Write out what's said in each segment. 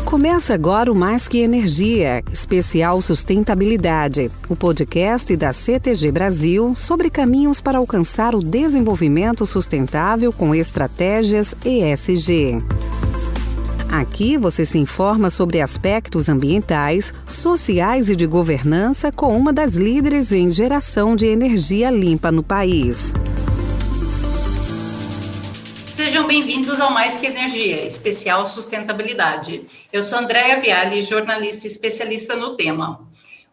Começa agora o Mais Que Energia, especial sustentabilidade, o podcast da CTG Brasil sobre caminhos para alcançar o desenvolvimento sustentável com estratégias ESG. Aqui você se informa sobre aspectos ambientais, sociais e de governança com uma das líderes em geração de energia limpa no país. Sejam bem-vindos ao Mais Que Energia, especial sustentabilidade. Eu sou Andréa Viale, jornalista especialista no tema.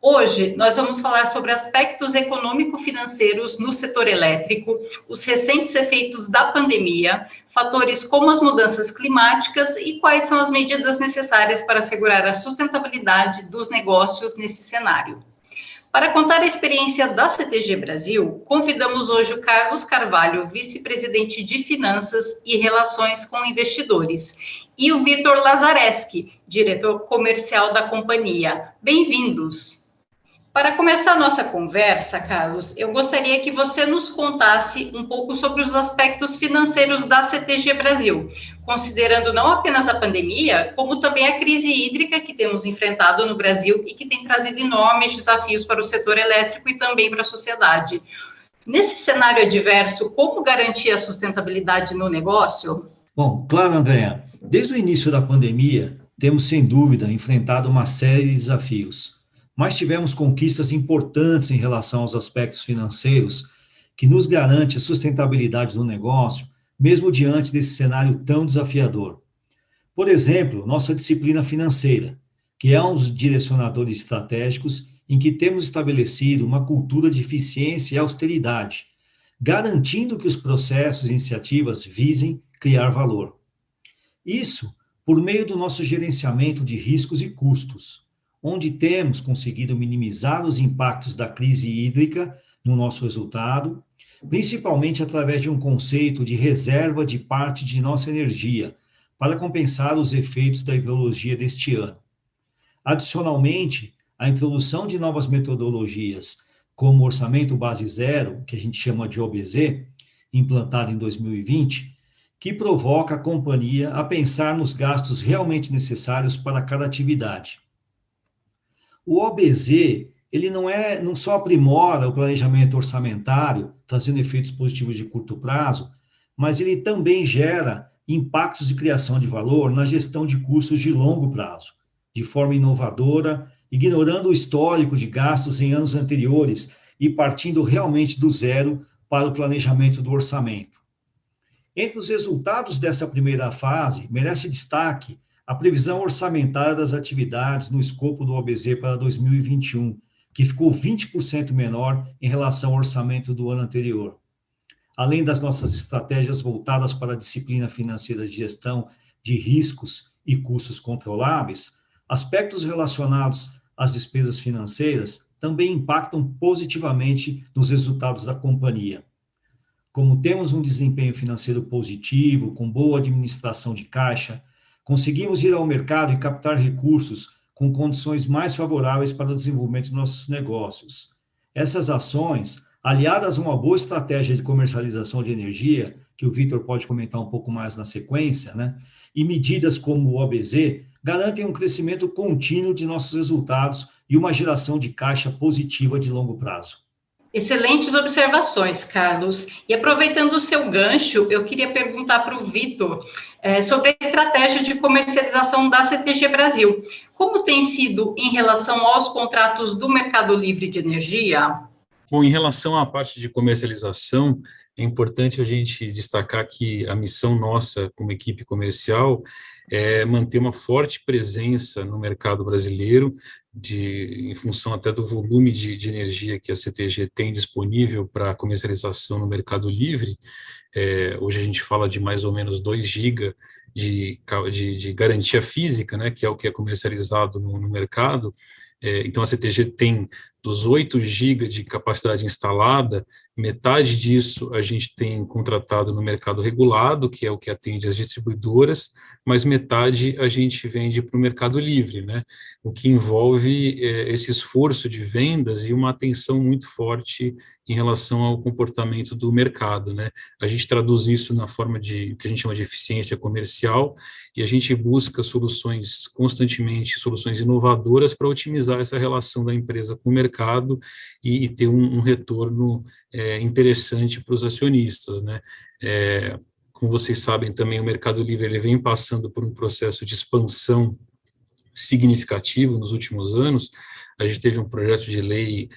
Hoje, nós vamos falar sobre aspectos econômico-financeiros no setor elétrico, os recentes efeitos da pandemia, fatores como as mudanças climáticas e quais são as medidas necessárias para assegurar a sustentabilidade dos negócios nesse cenário. Para contar a experiência da CTG Brasil, convidamos hoje o Carlos Carvalho, vice-presidente de Finanças e Relações com Investidores, e o Vitor Lazareschi, diretor comercial da companhia. Bem-vindos! Para começar a nossa conversa, Carlos, eu gostaria que você nos contasse um pouco sobre os aspectos financeiros da CTG Brasil, considerando não apenas a pandemia, como também a crise hídrica que temos enfrentado no Brasil e que tem trazido enormes desafios para o setor elétrico e também para a sociedade. Nesse cenário adverso, como garantir a sustentabilidade no negócio? Bom, claro, Andréa, desde o início da pandemia, temos sem dúvida enfrentado uma série de desafios. Mas tivemos conquistas importantes em relação aos aspectos financeiros que nos garante a sustentabilidade do negócio, mesmo diante desse cenário tão desafiador. Por exemplo, nossa disciplina financeira, que é um dos direcionadores estratégicos em que temos estabelecido uma cultura de eficiência e austeridade, garantindo que os processos e iniciativas visem criar valor. Isso por meio do nosso gerenciamento de riscos e custos, onde temos conseguido minimizar os impactos da crise hídrica no nosso resultado, principalmente através de um conceito de reserva de parte de nossa energia, para compensar os efeitos da hidrologia deste ano. Adicionalmente, a introdução de novas metodologias, como o Orçamento Base Zero, que a gente chama de OBZ, implantado em 2020, que provoca a companhia a pensar nos gastos realmente necessários para cada atividade. O OBZ, ele não só aprimora o planejamento orçamentário, trazendo efeitos positivos de curto prazo, mas ele também gera impactos de criação de valor na gestão de custos de longo prazo, de forma inovadora, ignorando o histórico de gastos em anos anteriores e partindo realmente do zero para o planejamento do orçamento. Entre os resultados dessa primeira fase, merece destaque a previsão orçamentária das atividades no escopo do OBZ para 2021, que ficou 20% menor em relação ao orçamento do ano anterior. Além das nossas estratégias voltadas para a disciplina financeira de gestão de riscos e custos controláveis, aspectos relacionados às despesas financeiras também impactam positivamente nos resultados da companhia. Como temos um desempenho financeiro positivo, com boa administração de caixa, conseguimos ir ao mercado e captar recursos com condições mais favoráveis para o desenvolvimento de nossos negócios. Essas ações, aliadas a uma boa estratégia de comercialização de energia, que o Vitor pode comentar um pouco mais na sequência, e medidas como o OBZ, garantem um crescimento contínuo de nossos resultados e uma geração de caixa positiva de longo prazo. Excelentes observações, Carlos. E aproveitando o seu gancho, eu queria perguntar para o Vitor sobre a estratégia de comercialização da CTG Brasil. Como tem sido em relação aos contratos do Mercado Livre de Energia? Bom, em relação à parte de comercialização, é importante a gente destacar que a missão nossa como equipe comercial é manter uma forte presença no mercado brasileiro, em função até do volume de energia que a CTG tem disponível para comercialização no Mercado Livre. Hoje a gente fala de mais ou menos 2 GB de garantia física, que é o que é comercializado no mercado. Então a CTG tem dos 8 GB de capacidade instalada, Metade disso a gente tem contratado no mercado regulado, que é o que atende as distribuidoras, mas metade a gente vende para o mercado livre, né? O que envolve esse esforço de vendas e uma atenção muito forte em relação ao comportamento do mercado, né? A gente traduz isso na forma de que a gente chama de eficiência comercial e a gente busca soluções constantemente, soluções inovadoras para otimizar essa relação da empresa com o mercado e ter um retorno interessante para os acionistas, né? Como vocês sabem também, o Mercado Livre ele vem passando por um processo de expansão significativo nos últimos anos. A gente teve um projeto de lei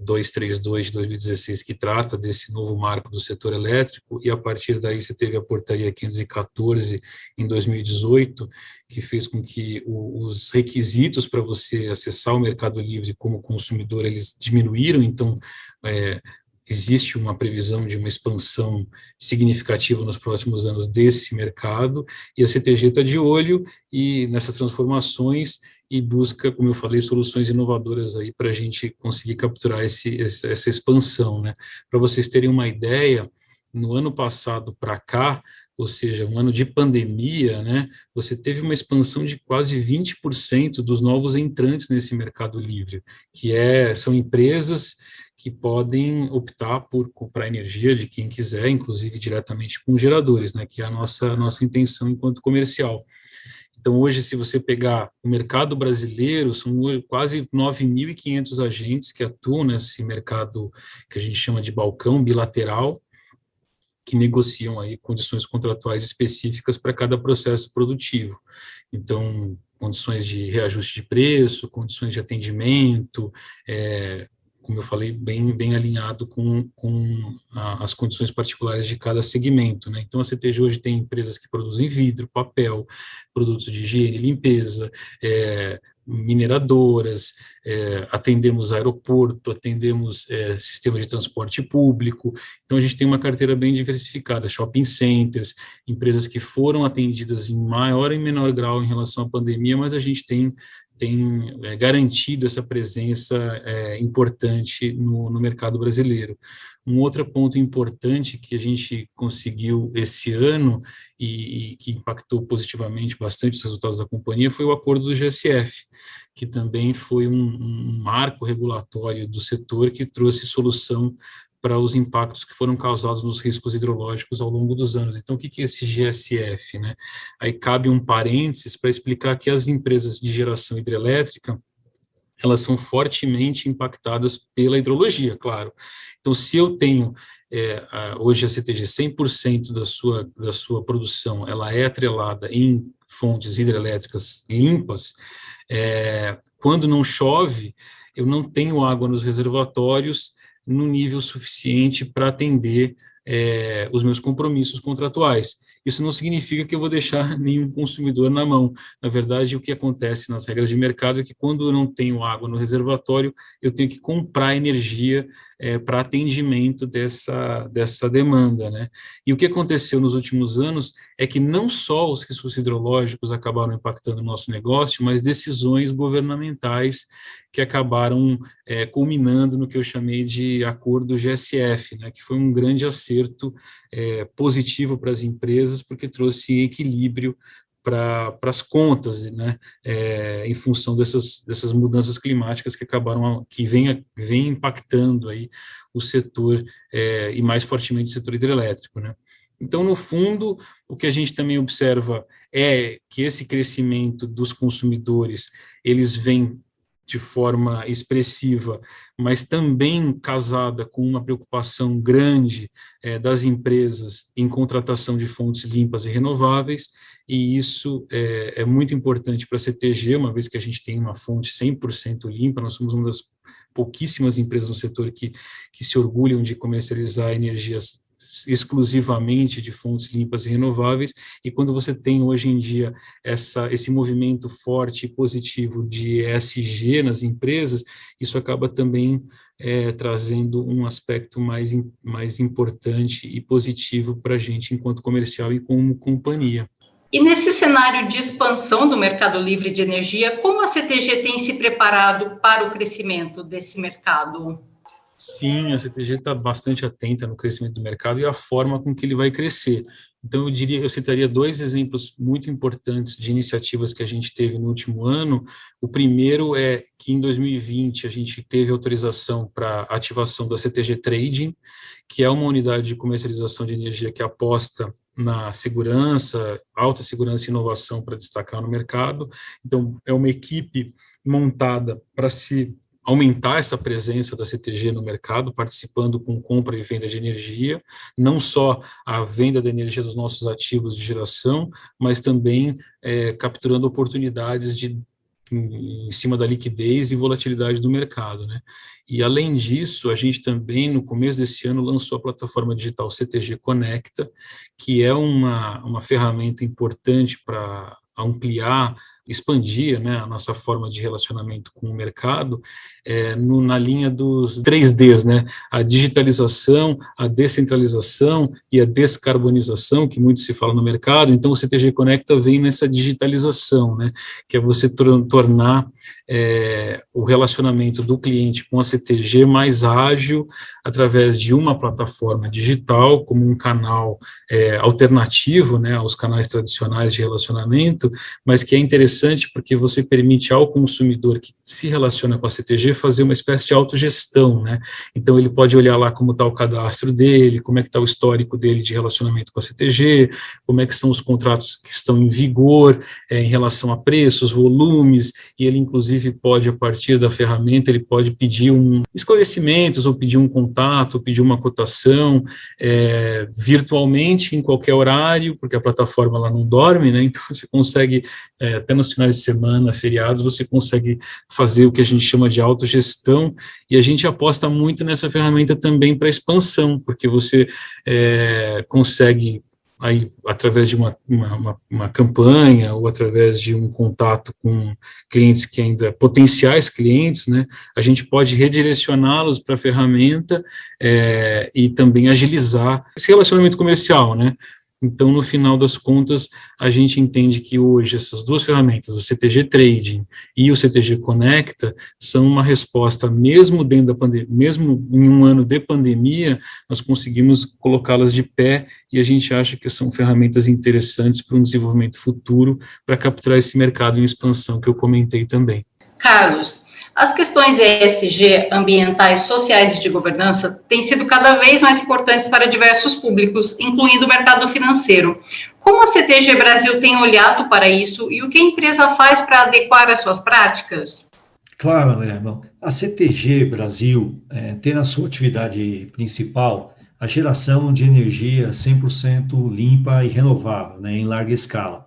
232 de 2016 que trata desse novo marco do setor elétrico, e a partir daí você teve a portaria 514 em 2018, que fez com que os requisitos para você acessar o Mercado Livre como consumidor, eles diminuíram. Então, existe uma previsão de uma expansão significativa nos próximos anos desse mercado, e a CTG está de olho nessas transformações e busca, como eu falei, soluções inovadoras aí para a gente conseguir capturar essa expansão, né? Para vocês terem uma ideia, no ano passado para cá, ou seja, um ano de pandemia, né, você teve uma expansão de quase 20% dos novos entrantes nesse mercado livre, que são empresas que podem optar por comprar energia de quem quiser, inclusive diretamente com geradores, né, que é a nossa intenção enquanto comercial. Então, hoje, se você pegar o mercado brasileiro, são quase 9.500 agentes que atuam nesse mercado que a gente chama de balcão bilateral, que negociam aí condições contratuais específicas para cada processo produtivo. Então, condições de reajuste de preço, condições de atendimento, como eu falei, bem alinhado com as condições particulares de cada segmento, né? Então, a CTG hoje tem empresas que produzem vidro, papel, produtos de higiene e limpeza, mineradoras, atendemos aeroporto, atendemos sistema de transporte público. Então, a gente tem uma carteira bem diversificada, shopping centers, empresas que foram atendidas em maior e menor grau em relação à pandemia, mas a gente tem garantido essa presença importante no mercado brasileiro. Um outro ponto importante que a gente conseguiu esse ano e que impactou positivamente bastante os resultados da companhia foi o acordo do GSF, que também foi um marco regulatório do setor que trouxe solução para os impactos que foram causados nos riscos hidrológicos ao longo dos anos. Então, o que é esse GSF, né? Aí cabe um parênteses para explicar que as empresas de geração hidrelétrica, elas são fortemente impactadas pela hidrologia, claro. Então, se eu tenho, hoje a CTG, 100% da sua produção, ela é atrelada em fontes hidrelétricas limpas, quando não chove, eu não tenho água nos reservatórios no nível suficiente para atender os meus compromissos contratuais. Isso não significa que eu vou deixar nenhum consumidor na mão. Na verdade, o que acontece nas regras de mercado é que quando eu não tenho água no reservatório, eu tenho que comprar energia para atendimento dessa demanda, né? E o que aconteceu nos últimos anos é que não só os riscos hidrológicos acabaram impactando o nosso negócio, mas decisões governamentais que acabaram culminando no que eu chamei de acordo GSF, né, que foi um grande acerto positivo para as empresas, porque trouxe equilíbrio para as contas, né, em função dessas mudanças climáticas que vem impactando aí o setor e mais fortemente o setor hidrelétrico, né. Então, no fundo, o que a gente também observa é que esse crescimento dos consumidores, eles vêm de forma expressiva, mas também casada com uma preocupação grande das empresas em contratação de fontes limpas e renováveis, e isso é muito importante para a CTG, uma vez que a gente tem uma fonte 100% limpa. Nós somos uma das pouquíssimas empresas no setor que se orgulham de comercializar energias exclusivamente de fontes limpas e renováveis, e quando você tem hoje em dia esse movimento forte e positivo de ESG nas empresas, isso acaba também trazendo um aspecto mais importante e positivo para a gente enquanto comercial e como companhia. E nesse cenário de expansão do mercado livre de energia, como a CTG tem se preparado para o crescimento desse mercado? Sim, a CTG está bastante atenta no crescimento do mercado e a forma com que ele vai crescer. Então, eu citaria 2 exemplos muito importantes de iniciativas que a gente teve no último ano. O primeiro é que em 2020 a gente teve autorização para ativação da CTG Trading, que é uma unidade de comercialização de energia que aposta na segurança, alta segurança e inovação para destacar no mercado. Então, é uma equipe montada para se aumentar essa presença da CTG no mercado, participando com compra e venda de energia, não só a venda da energia dos nossos ativos de geração, mas também capturando oportunidades em cima da liquidez e volatilidade do mercado, né? E, além disso, a gente também, no começo desse ano, lançou a plataforma digital CTG Conecta, que é uma ferramenta importante para ampliar, expandir, né, a nossa forma de relacionamento com o mercado, na linha dos 3Ds, né, a digitalização, a descentralização e a descarbonização, que muito se fala no mercado. Então, o CTG Conecta vem nessa digitalização, né, que é você tornar o relacionamento do cliente com a CTG mais ágil, através de uma plataforma digital, como um canal alternativo, né, aos canais tradicionais de relacionamento, mas que é interessante porque você permite ao consumidor que se relaciona com a CTG fazer uma espécie de autogestão, né? Então, ele pode olhar lá como está o cadastro dele, como é que está o histórico dele de relacionamento com a CTG, como é que são os contratos que estão em vigor em relação a preços, volumes, e ele, inclusive, pode, a partir da ferramenta, ele pode pedir esclarecimentos, ou pedir um contato, ou pedir uma cotação, virtualmente, em qualquer horário, porque a plataforma ela não dorme, né? Então, você consegue, até nos finais de semana, feriados, você consegue fazer o que a gente chama de autogestão, e a gente aposta muito nessa ferramenta também para expansão, porque você consegue, aí, através de uma campanha, ou através de um contato com clientes que ainda, potenciais clientes, né, a gente pode redirecioná-los para a ferramenta e também agilizar esse relacionamento comercial, né. Então, no final das contas, a gente entende que hoje essas 2 ferramentas, o CTG Trading e o CTG Conecta, são uma resposta, mesmo dentro da pandemia, mesmo em um ano de pandemia, nós conseguimos colocá-las de pé, e a gente acha que são ferramentas interessantes para um desenvolvimento futuro, para capturar esse mercado em expansão que eu comentei também. Carlos, as questões ESG, ambientais, sociais e de governança têm sido cada vez mais importantes para diversos públicos, incluindo o mercado financeiro. Como a CTG Brasil tem olhado para isso e o que a empresa faz para adequar as suas práticas? Claro, André. Bom, a CTG Brasil tem na sua atividade principal a geração de energia 100% limpa e renovável, né, em larga escala.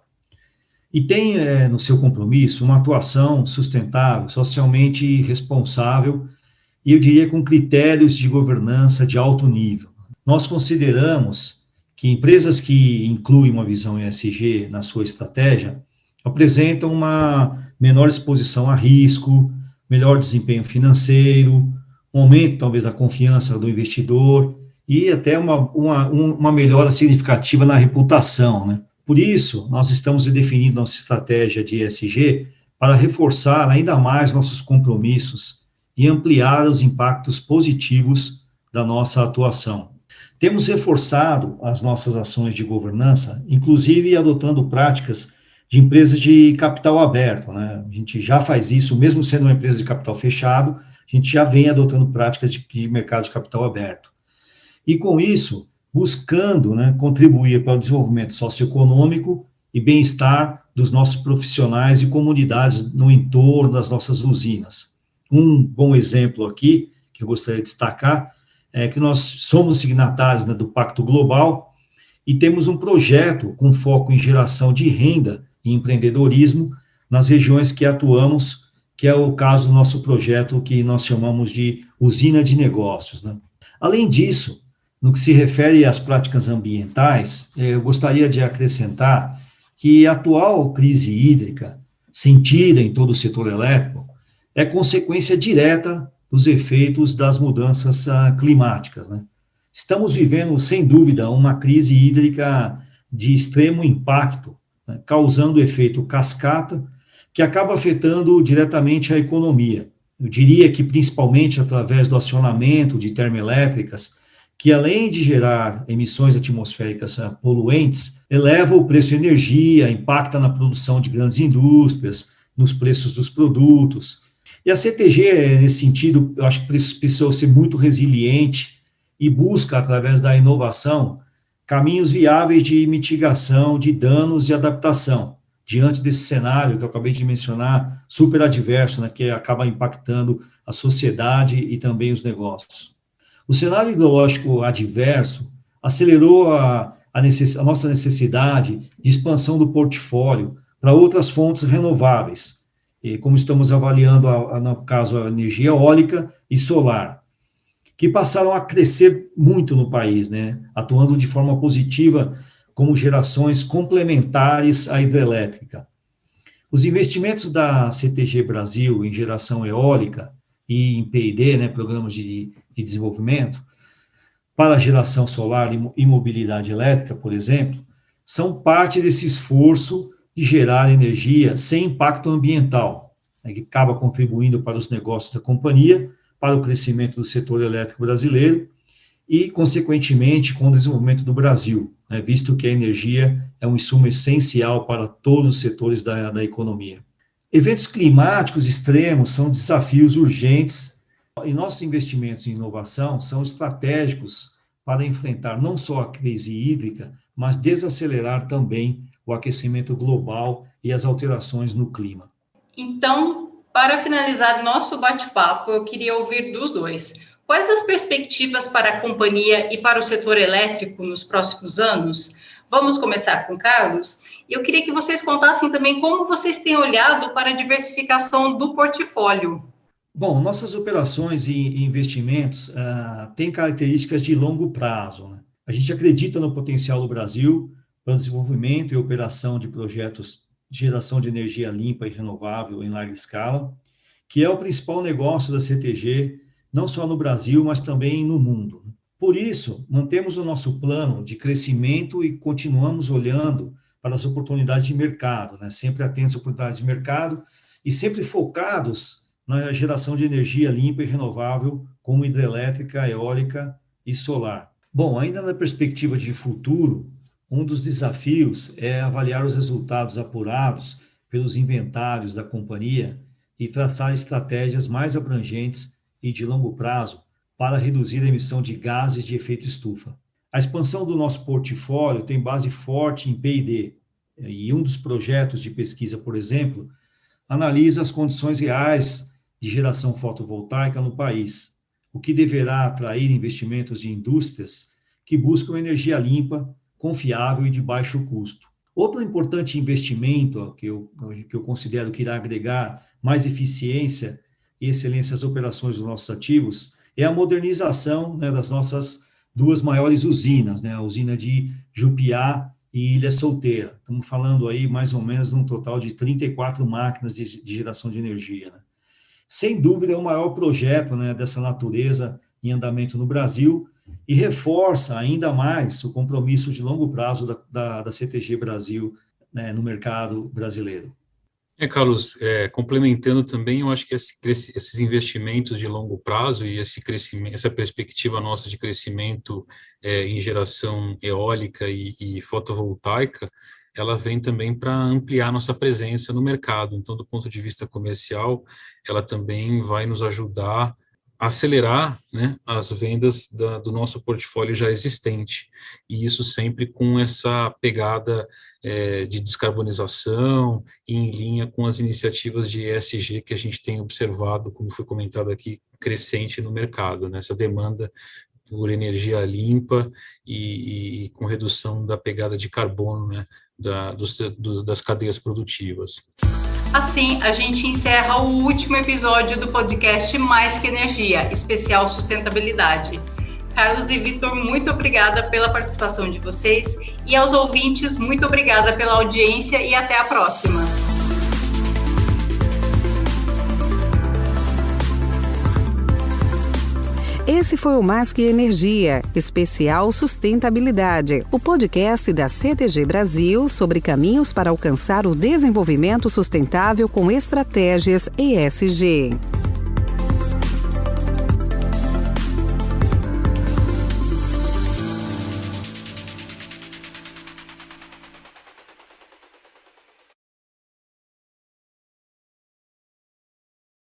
E tem no seu compromisso uma atuação sustentável, socialmente responsável, e eu diria com critérios de governança de alto nível. Nós consideramos que empresas que incluem uma visão ESG na sua estratégia apresentam uma menor exposição a risco, melhor desempenho financeiro, um aumento talvez da confiança do investidor e até uma melhora significativa na reputação, né? Por isso, nós estamos definindo nossa estratégia de ESG para reforçar ainda mais nossos compromissos e ampliar os impactos positivos da nossa atuação. Temos reforçado as nossas ações de governança, inclusive adotando práticas de empresas de capital aberto, né? A gente já faz isso, mesmo sendo uma empresa de capital fechado, a gente já vem adotando práticas de mercado de capital aberto. E com isso, buscando, né, contribuir para o desenvolvimento socioeconômico e bem-estar dos nossos profissionais e comunidades no entorno das nossas usinas. Um bom exemplo aqui, que eu gostaria de destacar, é que nós somos signatários, né, do Pacto Global e temos um projeto com foco em geração de renda e empreendedorismo nas regiões que atuamos, que é o caso do nosso projeto que nós chamamos de Usina de Negócios, né? Além disso, no que se refere às práticas ambientais, eu gostaria de acrescentar que a atual crise hídrica, sentida em todo o setor elétrico, é consequência direta dos efeitos das mudanças climáticas, né? Estamos vivendo, sem dúvida, uma crise hídrica de extremo impacto, né, causando efeito cascata, que acaba afetando diretamente a economia, Eu diria que principalmente através do acionamento de termoelétricas, que além de gerar emissões atmosféricas poluentes, eleva o preço de energia, impacta na produção de grandes indústrias, nos preços dos produtos. E a CTG, nesse sentido, eu acho que precisou ser muito resiliente e busca, através da inovação, caminhos viáveis de mitigação de danos e adaptação, diante desse cenário que eu acabei de mencionar, super adverso, né, que acaba impactando a sociedade e também os negócios. O cenário hidrológico adverso acelerou a nossa necessidade de expansão do portfólio para outras fontes renováveis, e como estamos avaliando, no caso, a energia eólica e solar, que passaram a crescer muito no país, né, atuando de forma positiva como gerações complementares à hidrelétrica. Os investimentos da CTG Brasil em geração eólica e em P&D, né, programas de desenvolvimento, para a geração solar e mobilidade elétrica, por exemplo, são parte desse esforço de gerar energia sem impacto ambiental, né, que acaba contribuindo para os negócios da companhia, para o crescimento do setor elétrico brasileiro e, consequentemente, com o desenvolvimento do Brasil, né, visto que a energia é um insumo essencial para todos os setores da economia. Eventos climáticos extremos são desafios urgentes e nossos investimentos em inovação são estratégicos para enfrentar não só a crise hídrica, mas desacelerar também o aquecimento global e as alterações no clima. Então, para finalizar nosso bate-papo, eu queria ouvir dos dois. Quais as perspectivas para a companhia e para o setor elétrico nos próximos anos? Vamos começar com Carlos. Eu queria que vocês contassem também como vocês têm olhado para a diversificação do portfólio. Bom, nossas operações e investimentos têm características de longo prazo, né? A gente acredita no potencial do Brasil para o desenvolvimento e operação de projetos de geração de energia limpa e renovável em larga escala, que é o principal negócio da CTG, não só no Brasil, mas também no mundo. Por isso, mantemos o nosso plano de crescimento e continuamos olhando para as oportunidades de mercado, né? Sempre atentos às oportunidades de mercado e sempre focados na geração de energia limpa e renovável, como hidrelétrica, eólica e solar. Bom, ainda na perspectiva de futuro, um dos desafios é avaliar os resultados apurados pelos inventários da companhia e traçar estratégias mais abrangentes e de longo prazo para reduzir a emissão de gases de efeito estufa. A expansão do nosso portfólio tem base forte em P&D, e um dos projetos de pesquisa, por exemplo, analisa as condições reais de geração fotovoltaica no país, o que deverá atrair investimentos de indústrias que buscam energia limpa, confiável e de baixo custo. Outro importante investimento que eu considero que irá agregar mais eficiência e excelência às operações dos nossos ativos é a modernização, né, das nossas duas maiores usinas, né, a usina de Jupiá e Ilha Solteira. Estamos falando aí mais ou menos de um total de 34 máquinas de geração de energia, né. Sem dúvida é o maior projeto, né, dessa natureza em andamento no Brasil e reforça ainda mais o compromisso de longo prazo da CTG Brasil, né, no mercado brasileiro. Carlos, complementando também, eu acho que esses investimentos de longo prazo e esse crescimento, essa perspectiva nossa de crescimento em geração eólica e fotovoltaica, ela vem também para ampliar nossa presença no mercado. Então, do ponto de vista comercial, ela também vai nos ajudar a acelerar, né, as vendas do nosso portfólio já existente, e isso sempre com essa pegada de descarbonização e em linha com as iniciativas de ESG que a gente tem observado, como foi comentado aqui, crescente no mercado, né, essa demanda por energia limpa e com redução da pegada de carbono, né, das cadeias produtivas. Assim, a gente encerra o último episódio do podcast Mais que Energia, especial sustentabilidade. Carlos e Vitor, muito obrigada pela participação de vocês e aos ouvintes, muito obrigada pela audiência e até a próxima. Esse foi o Mais que Energia, especial sustentabilidade, o podcast da CTG Brasil sobre caminhos para alcançar o desenvolvimento sustentável com estratégias ESG.